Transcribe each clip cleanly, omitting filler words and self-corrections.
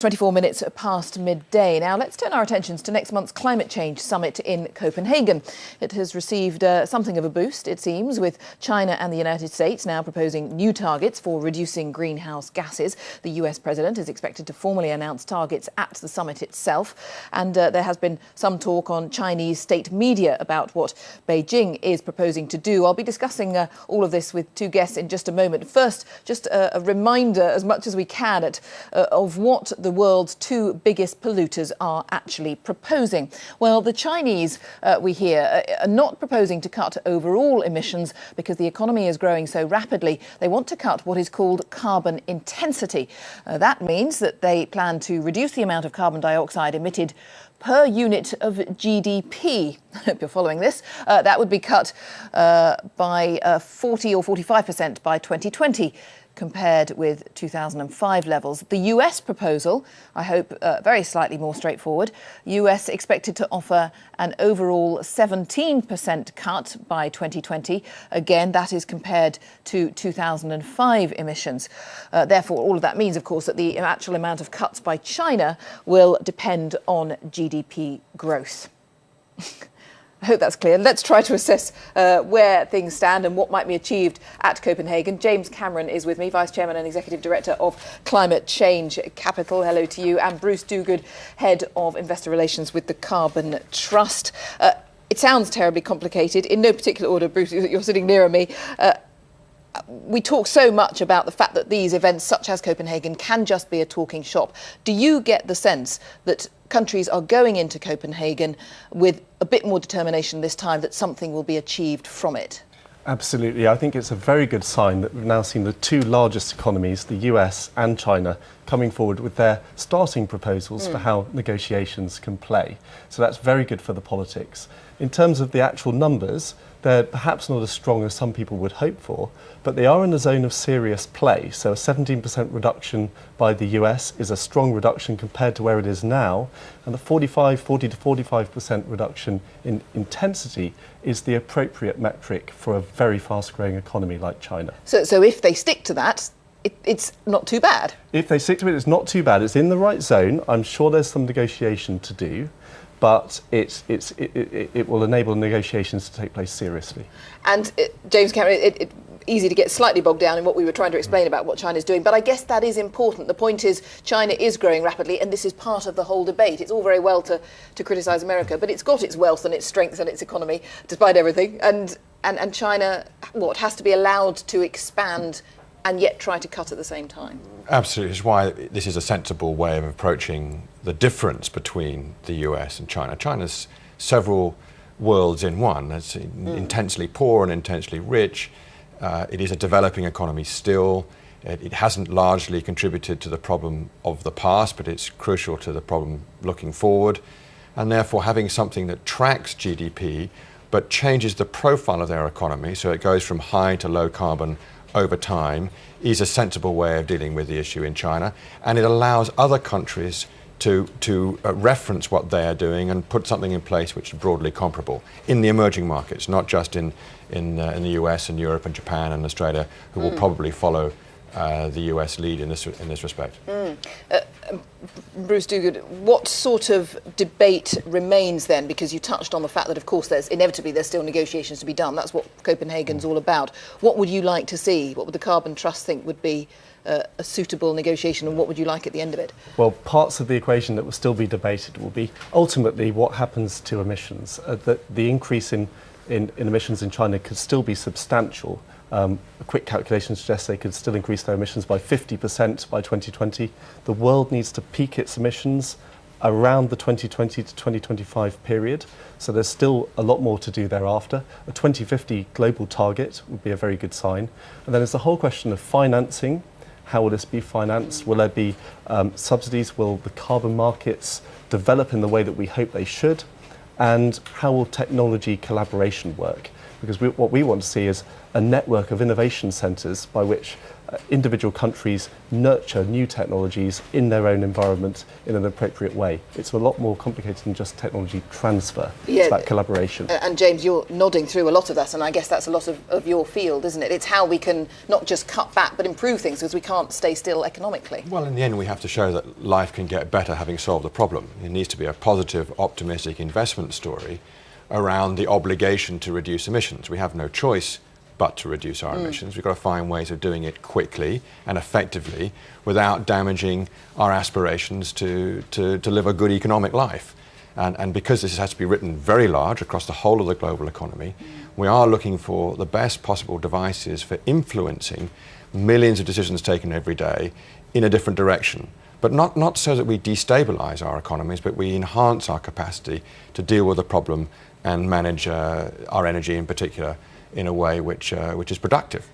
24 minutes past midday. Now let's turn our attentions to next month's climate change summit in Copenhagen. It has received something of a boost, it seems, with China and the United States now proposing new targets for reducing greenhouse gases. The US president is expected to formally announce targets at the summit itself. And there has been some talk on Chinese state media about what Beijing is proposing to do. I'll be discussing all of this with two guests in just a moment. First, just a reminder, as much as we can, of what the world's two biggest polluters are actually proposing. Well, the Chinese, we hear, are not proposing to cut overall emissions because the economy is growing so rapidly. They want to cut what is called carbon intensity. That means that they plan to reduce the amount of carbon dioxide emitted per unit of GDP. I hope you're following this. That would be cut by 40 or 45% by 2020. Compared with 2005 levels. The US proposal, I hope very slightly more straightforward. US expected to offer an overall 17% cut by 2020. Again, that is compared to 2005 emissions. Therefore, all of that means, of course, that the actual amount of cuts by China will depend on GDP growth. I hope that's clear. Let's try to assess where things stand and what might be achieved at Copenhagen. James Cameron is with me, Vice Chairman and Executive Director of Climate Change Capital. Hello to you. And Bruce Duguid, Head of Investor Relations with the Carbon Trust. It sounds terribly complicated. In no particular order, Bruce, you're sitting nearer me. We talk so much about the fact that these events, such as Copenhagen, can just be a talking shop. Do you get the sense that countries are going into Copenhagen with a bit more determination this time that something will be achieved from it? Absolutely. I think it's a very good sign that we've now seen the two largest economies, the US and China, coming forward with their starting proposals for how negotiations can play. So that's very good for the politics. In terms of the actual numbers, they're perhaps not as strong as some people would hope for, but they are in a zone of serious play. So a 17% reduction by the US is a strong reduction compared to where it is now, and the 40 to 45% reduction in intensity is the appropriate metric for a very fast-growing economy like China. So if they stick to that, it's not too bad? If they stick to it, it's not too bad. It's in the right zone. I'm sure there's some negotiation to do, but it will enable negotiations to take place seriously. And James Cameron, it's easy to get slightly bogged down in what we were trying to explain about what China's doing, but I guess that is important. The point is China is growing rapidly, and this is part of the whole debate. It's all very well to criticise America, but it's got its wealth and its strength and its economy, despite everything. And China, has to be allowed to expand and yet try to cut at the same time. Absolutely. It's why this is a sensible way of approaching the difference between the US and China. China's several worlds in one. It's intensely poor and intensely rich. It is a developing economy still. It hasn't largely contributed to the problem of the past, but it's crucial to the problem looking forward. And therefore, having something that tracks GDP but changes the profile of their economy, so it goes from high to low carbon over time, is a sensible way of dealing with the issue in China, and it allows other countries to reference what they are doing and put something in place which is broadly comparable in the emerging markets, not just in the US and Europe and Japan and Australia, who will probably follow the US lead in this respect. Bruce Duguid, what sort of debate remains then? Because you touched on the fact that, of course, there's still negotiations to be done. That's what Copenhagen's all about. What would you like to see? What would the Carbon Trust think would be a suitable negotiation, and what would you like at the end of it? Well, parts of the equation that will still be debated will be ultimately what happens to emissions. The increase in emissions in China could still be substantial. A quick calculation suggests they could still increase their emissions by 50% by 2020. The world needs to peak its emissions around the 2020 to 2025 period, so there's still a lot more to do thereafter. A 2050 global target would be a very good sign. And then there's the whole question of financing. How will this be financed? Will there be subsidies? Will the carbon markets develop in the way that we hope they should? And how will technology collaboration work? Because what we want to see is a network of innovation centres by which individual countries nurture new technologies in their own environment in an appropriate way. It's a lot more complicated than just technology transfer. Yeah. It's about collaboration. And James, you're nodding through a lot of that, and I guess that's a lot of your field, isn't it? It's how we can not just cut back but improve things, because we can't stay still economically. Well, in the end, we have to show that life can get better having solved the problem. It needs to be a positive, optimistic investment story around the obligation to reduce emissions. We have no choice but to reduce our emissions. We've got to find ways of doing it quickly and effectively without damaging our aspirations to live a good economic life. And because this has to be written very large across the whole of the global economy, we are looking for the best possible devices for influencing millions of decisions taken every day in a different direction. But not so that we destabilise our economies, but we enhance our capacity to deal with the problem and manage our energy in particular in a way which is productive.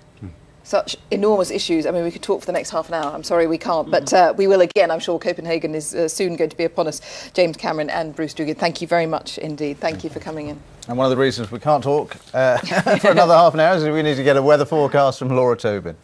Such enormous issues. I mean, we could talk for the next half an hour. I'm sorry we can't, but we will again. I'm sure Copenhagen is soon going to be upon us. James Cameron and Bruce Duguid, thank you very much indeed. Thank you for coming in. And one of the reasons we can't talk for another half an hour is we need to get a weather forecast from Laura Tobin.